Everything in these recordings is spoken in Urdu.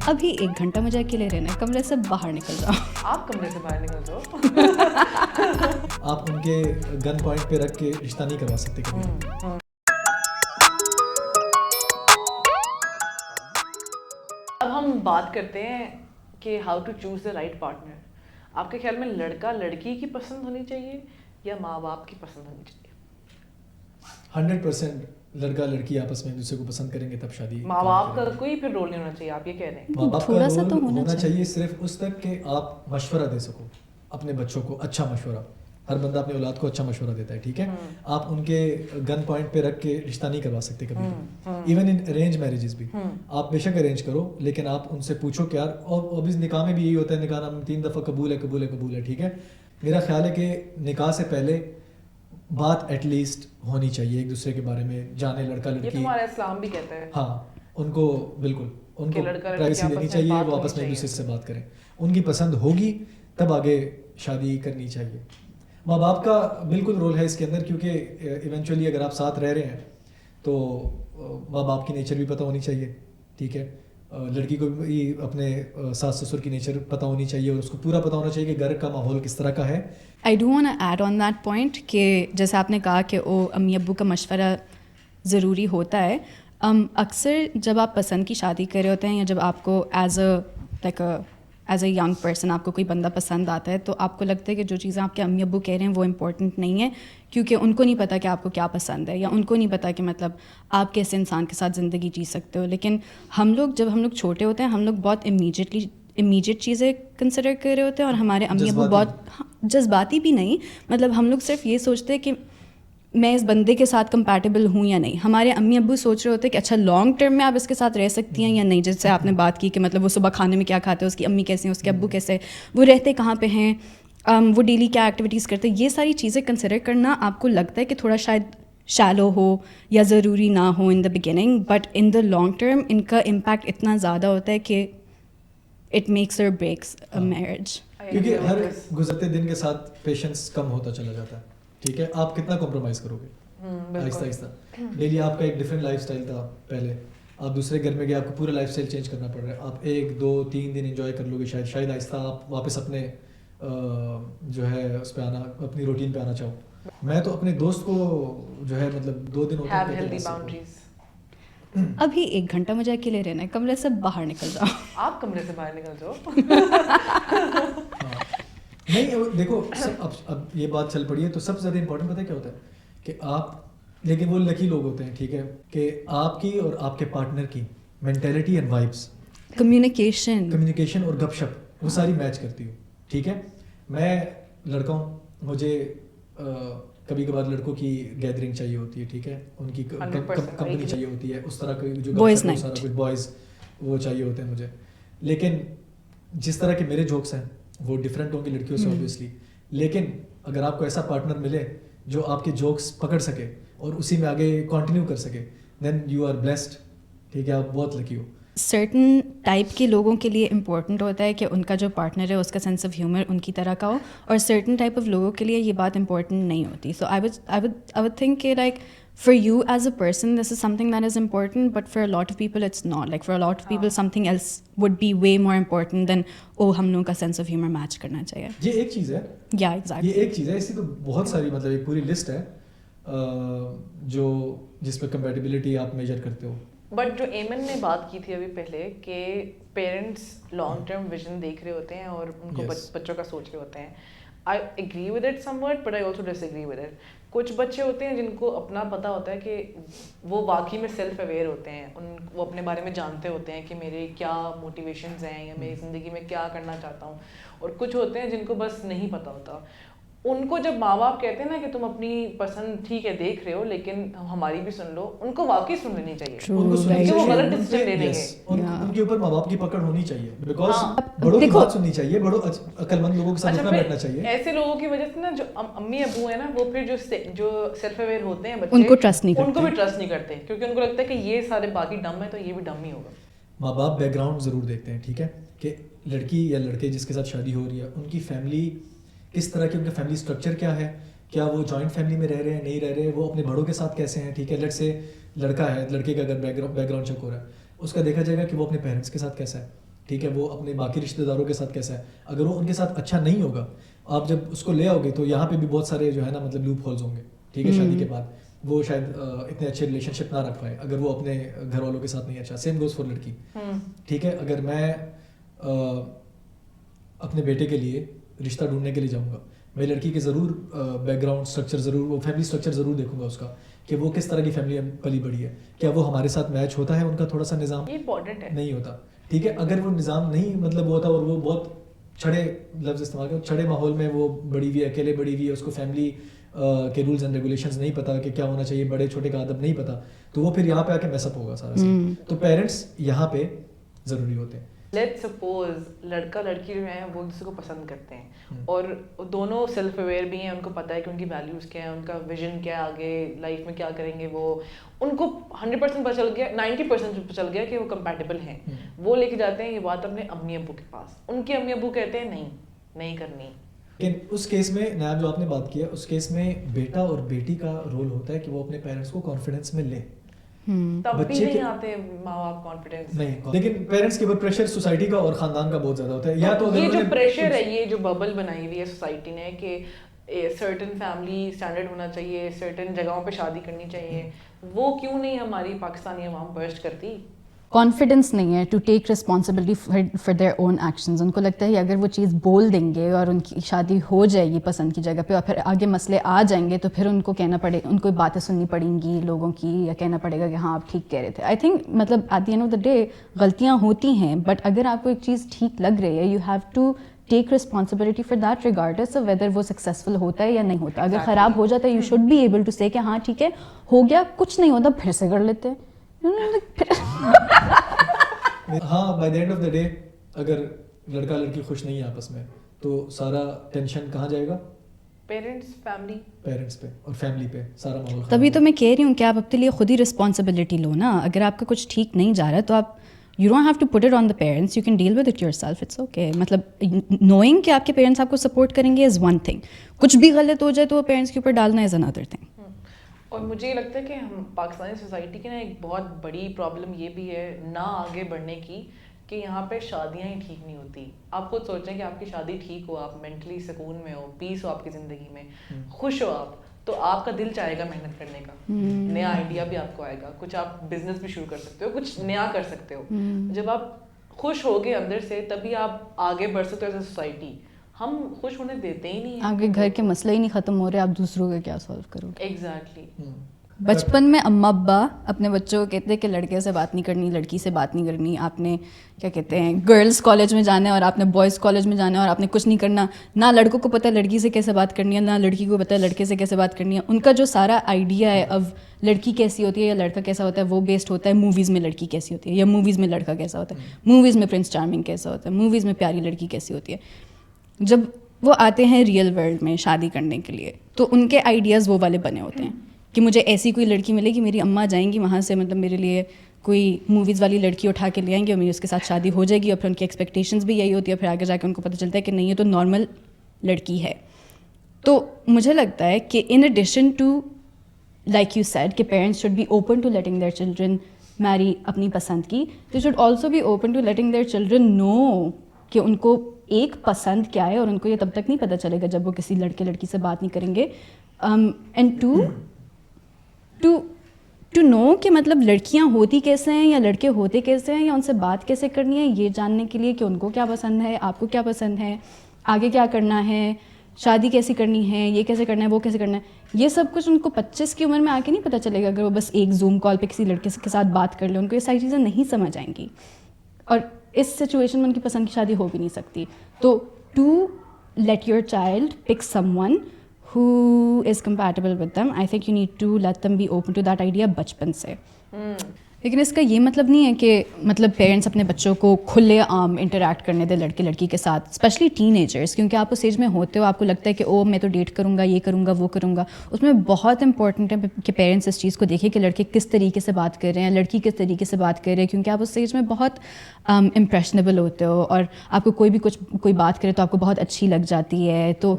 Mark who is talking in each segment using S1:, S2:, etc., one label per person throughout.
S1: ابھی 1 گھنٹہ مجھے اکیلے رہنا ہے, کمرے سے باہر نکل جاؤ.
S2: آپ کمرے سے باہر نکل جاؤ.
S3: آپ ان کے گن پوائنٹ پہ رکھ کے رشتہ نہیں کروا سکتے کبھی.
S2: اب ہم بات کرتے ہیں کہ how to choose the right partner. آپ کے خیال میں لڑکا لڑکی کی پسند ہونی چاہیے یا ماں باپ کی پسند ہونی چاہیے؟
S3: 100% لڑکا لڑکی آپس میں ایک دوسرے کو پسند کریں گے تب شادی.
S2: ماں باپ کا کوئی پھر رول نہیں ہونا چاہیے, آپ یہ کہہ رہے ہیں؟
S3: ماں باپ کا
S1: تھوڑا سا
S3: رول
S1: تو
S3: ہونا چاہیے صرف اس تک کہ آپ مشورہ دے سکو اپنے بچوں کو, اچھا مشورہ. ہر بندہ اپنی اولاد کو اچھا مشورہ دیتا ہے, ٹھیک ہے. آپ ان کے گن پوائنٹ پہ رکھ کے رشتہ نہیں کروا سکتے کبھی. ایون ان ارینج میرجز بھی آپ بے شک ارینج کرو, لیکن آپ ان سے پوچھو کہ یار, اور ابھی نکاح میں بھی یہی ہوتا ہے, نکاح ہم 3 دفعہ قبول ہے قبول ہے قبول ہے, ٹھیک ہے. میرا خیال ہے کہ نکاح سے پہلے بات ایٹ لیسٹ ہونی چاہیے ایک دوسرے کے بارے میں, جانے لڑکا
S2: یہ
S3: لڑکی.
S2: تمہارا اسلام بھی کہتا ہے.
S3: ہاں, ان کو بالکل ان کو پرائیویسی دینی چاہیے, وہ آپس میں ایک دوسرے سے بات کریں. ان کی پسند ہوگی تب آگے شادی کرنی چاہیے. ماں باپ کا بالکل رول ہے اس کے اندر, کیونکہ ایونچولی اگر آپ ساتھ رہ رہے ہیں تو ماں باپ کی نیچر بھی پتہ ہونی چاہیے, ٹھیک ہے. لڑکی کو بھی اپنے ساس سسر کی نیچر پتہ ہونی چاہیے, اور اس کو پورا پتہ ہونا چاہیے کہ گھر کا ماحول کس طرح کا ہے.
S1: I do want add on that point کہ جیسے آپ نے کہا کہ امی ابو کا مشورہ ضروری ہوتا ہے. اکثر جب آپ پسند کی شادی کر رہے ہوتے ہیں, یا جب آپ کو ایز اے ینگ پرسن آپ کو کوئی بندہ پسند آتا ہے, تو آپ کو لگتا ہے کہ جو چیزیں آپ کے امی ابو کہہ رہے ہیں وہ امپورٹنٹ نہیں ہے, کیونکہ ان کو نہیں پتا کہ آپ کو کیا پسند ہے, یا ان کو نہیں پتا کہ مطلب آپ کیسے انسان کے ساتھ زندگی جی سکتے ہو. لیکن جب ہم لوگ چھوٹے ہوتے ہیں, ہم لوگ بہت امیجیٹ چیزیں کنسیڈر کر رہے ہوتے ہیں, اور ہمارے امی ابو بہت جذباتی بھی نہیں, مطلب ہم لوگ صرف یہ سوچتے ہیں کہ میں اس بندے کے ساتھ کمپیٹیبل ہوں یا نہیں. ہمارے امی ابو سوچ رہے ہوتے ہیں کہ اچھا لانگ ٹرم میں آپ اس کے ساتھ رہ سکتی ہیں یا نہیں. جس سے آپ نے بات کی کہ مطلب وہ صبح کھانے میں کیا کھاتے ہیں, اس کی امی کیسے ہیں, اس کے ابو کیسے ہیں, وہ رہتے کہاں پہ ہیں, وہ ڈیلی کیا ایکٹیویٹیز کرتے ہیں. یہ ساری چیزیں کنسیڈر کرنا آپ کو لگتا ہے کہ تھوڑا شاید شیلو ہو یا ضروری نہ ہو in the beginning, but in the long term ان کا امپیکٹ اتنا زیادہ ہوتا ہے کہ اٹ میکس اور بریکس اے میرج.
S3: کیونکہ ہر گزرتے دن کے ساتھ پیشنس کم ہوتا چلا جاتا ہے, ٹھیک ہے. آپ کتنا کمپرومائز کرو گے آہستہ آہستہ. ڈیلی آپ کا ایک ڈفرینٹ لائف اسٹائل تھا پہلے, آپ دوسرے گھر میں گئے, آپ کو پورا لائف اسٹائل چینج کرنا پڑ رہا ہے. آپ 1 2 3 دن انجوائے کر لو گے شاید آہستہ آپ واپس اپنے جو ہے اس پہ آنا, اپنی روٹین پہ آنا چاہو. میں تو اپنے دوست کو جو ہے مطلب 2 دن ہوتا ہے.
S1: ابھی 1 گھنٹہ مجھے اکیلے رہنا ہے, کمرے سے باہر نکل جاؤ.
S2: آپ کمرے سے باہر نکل جاؤ.
S3: نہیں دیکھو, اب یہ بات چل پڑی ہے تو سب سے زیادہ امپورٹنٹ پتہ ہے کیا ہوتا ہے کہ آپ, لیکن وہ لکی لوگ ہوتے ہیں, ٹھیک ہے, کہ آپ کی اور آپ کے پارٹنر کی مینٹیلٹی اینڈ وائبس, کمیونیکیشن اور گپ شپ وہ ساری میچ کرتی ہو, ٹھیک ہے. میں لڑکا ہوں, مجھے کبھی کبھار لڑکوں کی گیدرنگ چاہیے ہوتی ہے, ٹھیک ہے, ان کی کمپنی چاہیے ہوتی ہے, اس طرح کے جو سارا کچھ بوائز وہ چاہیے ہوتے ہیں مجھے. لیکن جس طرح کے میرے جوکس ہیں وہ ڈفرینٹ ہوں گے لڑکیوں سے اوبیسلی, لیکن اگر آپ کو ایسا پارٹنر ملے جو آپ کے جوکس پکڑ سکے اور اسی میں آگے کنٹینیو کر سکے, دین یو آر بلیسڈ, ٹھیک ہے, آپ بہت لکی ہو.
S1: سرٹن ٹائپ کے لوگوں کے لیے امپورٹنٹ ہوتا ہے کہ ان کا جو پارٹنر ہے اس کا سینس آف ہیومر ان کی طرح کا ہو, اور سرٹن ٹائپ آف لوگوں کے لیے یہ بات امپورٹنٹ نہیں ہوتی. سو آئی وڈ تھنک کہ like for you as a person this is something that is important, but for a lot of people it's not. Like for a lot of people something else would be way more important than ہم لوگوں کا سینس آف ہیومر میچ کرنا چاہیے.
S3: یہ ایک چیز ہے,
S1: یا ایگزیکٹلی
S3: یہ ایک چیز ہے. اس کی تو بہت ساری مطلب ایک پوری لسٹ ہے جو جس پہ کمپیٹیبلٹی آپ میجر کرتے ہو.
S2: بٹ جو ایمن نے بات کی تھی ابھی پہلے کہ پیرنٹس لانگ ٹرم ویژن دیکھ رہے ہوتے ہیں اور ان کو بچوں کا سوچ رہے ہوتے ہیں. I agree with it somewhat, but I also disagree with it. کچھ بچے ہوتے ہیں جن کو اپنا پتہ ہوتا ہے کہ وہ واقعی میں سیلف اویئر ہوتے ہیں, وہ اپنے بارے میں جانتے ہوتے ہیں کہ میرے کیا موٹیویشنز ہیں یا میری زندگی میں کیا کرنا چاہتا ہوں. اور کچھ ہوتے ہیں جن کو بس نہیں پتہ ہوتا. ان کو جب ماں باپ کہتے ہیں نا کہ تم اپنی پسند ٹھیک ہے دیکھ رہے ہو لیکن ہماری بھی سن لو, ان کو واقعی سن لینی چاہیے.
S3: ان کو سننی
S2: وہ غلط
S3: چاہیے,
S2: ڈیسیژن لے لیں گے.
S3: ان کے اوپر ماں باپ کی پکڑ ہونی چاہیے, بیکاز بڑوں کی بات سننی چاہیے, بڑوں عقل مند لوگوں کے ساتھ اٹھنا بیٹھنا چاہیے.
S2: ایسے لوگوں کی وجہ سے نا جو امی ابو ہیں نا, وہ پھر جو سیلف اویئر ہوتے ہیں بچے,
S1: ان کو ٹرسٹ نہیں کرتے,
S2: ان کو بھی ٹرسٹ نہیں کرتے, کیونکہ ان کو لگتا ہے کہ یہ سارے باقی ڈم ہیں تو یہ بھی ڈم ہی ہوگا.
S3: ماں باپ بیک گراؤنڈ ضرور دیکھتے ہیں, ٹھیک ہے, کہ لڑکی یا لڑکے جس کے ساتھ شادی ہو رہی ہے ان کی فیملی کس طرح کی, ان کا فیملی اسٹرکچر کیا ہے, کیا وہ جوائنٹ فیملی میں رہ رہے ہیں نہیں رہ رہے, وہ اپنے بڑوں کے ساتھ کیسے ہیں, ٹھیک ہے. لیٹ سے لڑکا ہے, لڑکے کا اگر بیک گراؤنڈ چیک ہو رہا ہے, اس کا دیکھا جائے گا کہ وہ اپنے پیرنٹس کے ساتھ کیسا ہے, ٹھیک ہے, وہ اپنے باقی رشتہ داروں کے ساتھ کیسا ہے. اگر وہ ان کے ساتھ اچھا نہیں ہوگا, آپ جب اس کو لے آؤ گے تو یہاں پہ بھی بہت سارے جو ہے نا مطلب لوپ ہولز ہوں گے, ٹھیک ہے. شادی کے بعد وہ شاید اتنے اچھے ریلیشن شپ نہ رکھ پائے اگر وہ اپنے گھر والوں کے ساتھ نہیں اچھا. سیم گوز فار لڑکی, ٹھیک ہے. اگر میں اپنے بیٹے کے لیے رشتہ ڈھونڈنے کے لیے جاؤں گا, میں لڑکی کے ضرور بیک گراؤنڈ اسٹرکچر ضرور, وہ فیملی اسٹرکچر ضرور دیکھوں گا اس کا, کہ وہ کس طرح کی فیملی پلی بڑی ہے, کیا وہ ہمارے ساتھ میچ ہوتا ہے ان کا تھوڑا سا نظام, نہیں ہوتا, ٹھیک ہے. اگر وہ نظام نہیں مطلب ہوتا اور وہ بہت چھڑے لفظ استعمال کریں, چھڑے ماحول میں وہ بڑی ہوئی ہے, اکیلے بڑی ہوئی ہے, اس کو فیملی کے رولز اینڈ ریگولیشنز نہیں پتا کہ کیا ہونا چاہیے, بڑے چھوٹے کا ادب نہیں پتا, تو وہ پھر یہاں پہ آ کے میس اپ ہوگا سارا سین. تو پیرنٹس یہاں پہ ضروری ہوتے ہیں.
S2: لیٹ سپوز لڑکا لڑکی جو ہیں وہ دوسرے کو پسند کرتے ہیں اور دونوں سیلف اویئر بھی ہیں, ان کو پتہ ہے کہ ان کی ویلیوز کیا ہیں, ان کا ویژن کیا ہے, آگے لائف میں کیا کریں گے, وہ ان کو 100% پتہ چل گیا, 90% پتہ چل گیا کہ وہ کمپیٹیبل ہیں. وہ لے کے جاتے ہیں یہ بات اپنے امی ابو کے پاس, ان کے امی ابو کہتے ہیں نہیں کرنی.
S3: لیکن اس کیس میں نیاب جو آپ نے بات کیا, اس کیس میں بیٹا اور بیٹی کا رول ہوتا ہے کہ وہ اپنے پیرنٹس کو کانفیڈنس میں لے.
S2: تب بھی نہیں آتے ماں باپ کانفیڈنس نہیں,
S3: لیکن پیرنٹس کے اوپر پریشر سوسائٹی کا اور خاندان کا بہت زیادہ ہوتا ہے. یا تو
S2: یہ جو پریشر ہے, یہ جو ببل بنائی ہوئی ہے سوسائٹی نے کہ سرٹن فیملی اسٹینڈرڈ ہونا چاہیے, سرٹن جگہوں پہ شادی کرنی چاہیے, وہ کیوں نہیں ہماری پاکستانی عوام برسٹ کرتی؟
S1: کانفیڈنس نہیں ہے to take responsibility for their own actions. ان کو لگتا ہے کہ اگر وہ چیز بول دیں گے اور ان کی شادی ہو جائے گی پسند کی جگہ پہ اور پھر آگے مسئلے آ جائیں گے تو پھر ان کو کہنا پڑے, ان کو باتیں سننی پڑیں گی لوگوں کی, یا کہنا پڑے گا کہ ہاں آپ ٹھیک کہہ رہے تھے. آئی تھنک مطلب at the end of the day غلطیاں ہوتی ہیں, بٹ اگر آپ کو ایک چیز ٹھیک لگ رہی ہے, you have to take responsibility for that regardless of whether وہ سکسیزفل ہوتا ہے یا نہیں ہوتا. اگر خراب ہو جاتا ہے, you should be able to say کہ ہاں ٹھیک ہے ہو گیا, کچھ نہیں ہوتا, پھر سے کر لیتے ہیں.
S3: ہاں by the end of the day اگر لڑکا لڑکی خوش نہیں ہے آپس میں تو سارا ٹینشن کہاں جائے گا؟ پیرنٹس پہ اور فیملی پہ سارا ماحول.
S1: تبھی تو میں کہہ رہی ہوں کہ آپ اپنے لیے خود ہی رسپانسبلٹی لو نا. اگر آپ کا کچھ ٹھیک نہیں جا رہا ہے تو آپ you don't have to put it on the parents, you can deal with it yourself, it's okay. مطلب نوئنگ کہ آپ کے پیرنٹس آپ کو سپورٹ کریں گے از ون تھنگ, کچھ بھی غلط ہو جائے تو وہ پیرنٹس کے اوپر ڈالنا از انادر تھنگ.
S2: اور مجھے یہ لگتا ہے کہ ہم پاکستانی سوسائٹی کی نا ایک بہت بڑی پرابلم یہ بھی ہے نہ آگے بڑھنے کی, کہ یہاں پہ شادیاں ہی ٹھیک نہیں ہوتی. آپ خود سوچیں کہ آپ کی شادی ٹھیک ہو, آپ مینٹلی سکون میں ہو, پیس ہو آپ کی زندگی میں, خوش ہو آپ, تو آپ کا دل چاہے گا محنت کرنے کا, نیا آئیڈیا بھی آپ کو آئے گا, کچھ آپ بزنس بھی شروع کر سکتے ہو, کچھ نیا کر سکتے ہو. جب آپ خوش ہو گے اندر سے تبھی آپ آگے بڑھ سکتے ہو ایز اے سوسائٹی. ہم خوش ہونے دیتے ہی نہیں ہیں.
S1: آگے گھر کے مسئلے ہی نہیں ختم ہو رہے, آپ دوسروں کا کیا سالو کرو گے؟
S2: ایگزیکٹلی.
S1: بچپن میں اماں ابا اپنے بچوں کو کہتے ہیں کہ لڑکے سے بات نہیں کرنی, لڑکی سے بات نہیں کرنی, آپ نے کیا کہتے ہیں گرلز کالج میں جانا ہے اور آپ نے بوائز کالج میں جانا ہے اور آپ نے کچھ نہیں کرنا. نہ لڑکوں کو پتہ ہے لڑکی سے کیسے بات کرنی ہے, نہ لڑکی کو پتہ ہے لڑکے سے کیسے بات کرنی ہے. ان کا جو سارا آئیڈیا ہے اب لڑکی کیسی ہوتی ہے یا لڑکا کیسا ہوتا ہے وہ بیسڈ ہوتا ہے موویز میں لڑکی کیسی ہوتی ہے یا موویز میں لڑکا کیسا ہوتا ہے, موویز میں پرنس چارمنگ کیسا ہوتا ہے, موویز میں پیاری لڑکی کیسی ہوتی ہے. جب وہ آتے ہیں ریئل ورلڈ میں شادی کرنے کے لیے تو ان کے آئیڈیاز وہ والے بنے ہوتے ہیں کہ مجھے ایسی کوئی لڑکی ملے گی, میری اماں جائیں گی وہاں سے مطلب میرے لیے کوئی موویز والی لڑکی اٹھا کے لے آئیں گے اور میری اس کے ساتھ شادی ہو جائے گی, اور پھر ان کی ایکسپیکٹیشنز بھی یہی ہوتی ہے. پھر آگے جا کے ان کو پتہ چلتا ہے کہ نہیں یہ تو نارمل لڑکی ہے. تو مجھے لگتا ہے کہ in addition to like you said کہ parents should be open to letting their children marry اپنی پسند کی, they should also be open to letting their children know کہ ان کو ایک پسند کیا ہے, اور ان کو یہ تب تک نہیں پتہ چلے گا جب وہ کسی لڑکے لڑکی سے بات نہیں کریں گے. اینڈ ٹو نو کہ مطلب لڑکیاں ہوتی کیسے ہیں یا لڑکے ہوتے کیسے ہیں یا ان سے بات کیسے کرنی ہے, یہ جاننے کے لیے کہ ان کو کیا پسند ہے, آپ کو کیا پسند ہے, آگے کیا کرنا ہے, شادی کیسی کرنی ہے, یہ کیسے کرنا ہے, وہ کیسے کرنا ہے, یہ سب کچھ ان کو 25 کی عمر میں آ کے نہیں پتہ چلے گا اگر وہ بس ایک زوم کال پہ کسی لڑکے کے ساتھ بات کر لیں. ان کو یہ ساری چیزیں نہیں سمجھ آئیں گی اور اس سچویشن میں ان کی پسند کی شادی ہو بھی نہیں سکتی. تو to let your child pick someone who is compatible with them, I think you need to let them be open to that idea بچپن سے. لیکن اس کا یہ مطلب نہیں ہے کہ مطلب پیرنٹس اپنے بچوں کو کھلے عام انٹریکٹ کرنے دیں لڑکے لڑکی کے ساتھ, اسپیشلی ٹین ایجرس, کیونکہ آپ اس ایج میں ہوتے ہو, آپ کو لگتا ہے کہ او میں تو ڈیٹ کروں گا, یہ کروں گا, وہ کروں گا. اس میں بہت امپورٹنٹ ہے کہ پیرنٹس اس چیز کو دیکھیں کہ لڑکے کس طریقے سے بات کر رہے ہیں, لڑکی کس طریقے سے بات کر رہے ہیں, کیونکہ آپ اس ایج میں بہت امپریشنیبل ہوتے ہو اور آپ کو کوئی بات کرے تو آپ کو بہت اچھی لگ جاتی ہے. تو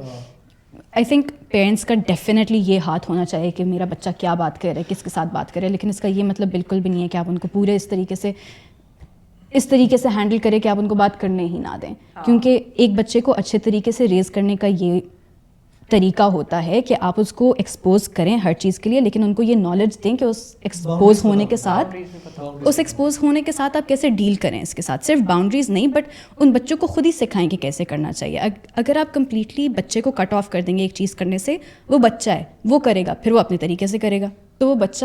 S1: آئی تھنک پیرنٹس کا ڈیفینیٹلی یہ ہاتھ ہونا چاہیے کہ میرا بچہ کیا بات کر رہا ہے, کس کے ساتھ بات کر رہا ہے, لیکن اس کا یہ مطلب بالکل بھی نہیں ہے کہ آپ ان کو پورے اس طریقے سے اس طریقے سے ہینڈل کرے کہ آپ ان کو بات کرنے ہی نہ دیں, کیونکہ ایک بچے کو اچھے طریقے سے ریز کرنے کا یہ طریقہ ہوتا ہے کہ آپ اس کو ایکسپوز کریں ہر چیز کے لیے, لیکن ان کو یہ نالج دیں کہ اس ایکسپوز ہونے کے ساتھ آپ کیسے ڈیل کریں اس کے ساتھ. صرف باؤنڈریز نہیں, بٹ ان بچوں کو خود ہی سکھائیں کہ کیسے کرنا چاہیے. اگر آپ کمپلیٹلی بچے کو کٹ آف کر دیں گے ایک چیز کرنے سے, وہ بچہ ہے, وہ کرے گا, پھر وہ اپنے طریقے سے کرے گا. تو وہ بچہ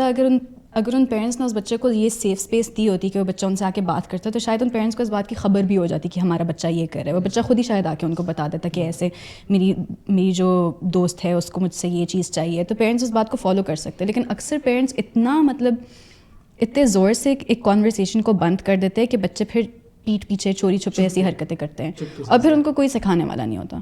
S1: اگر ان پیرنٹس نے اس بچے کو یہ سیف اسپیس دی ہوتی کہ وہ بچہ ان سے آ کے بات کرتا ہے, تو شاید ان پیرنٹس کو اس بات کی خبر بھی ہو جاتی کہ ہمارا بچہ یہ کر رہا ہے. وہ بچہ خود ہی شاید آ کے ان کو بتا دیتا کہ ایسے میری جو دوست ہے اس کو مجھ سے یہ چیز چاہیے, تو پیرنٹس اس بات کو فالو کر سکتے ہیں. لیکن اکثر پیرنٹس اتنے زور سے ایک کانورسیشن کو بند کر دیتے ہیں کہ بچے پھر پیٹھ پیچھے چوری چھپے ایسی حرکتیں کرتے ہیں, اور پھر ان کو کوئی سکھانے والا نہیں ہوتا.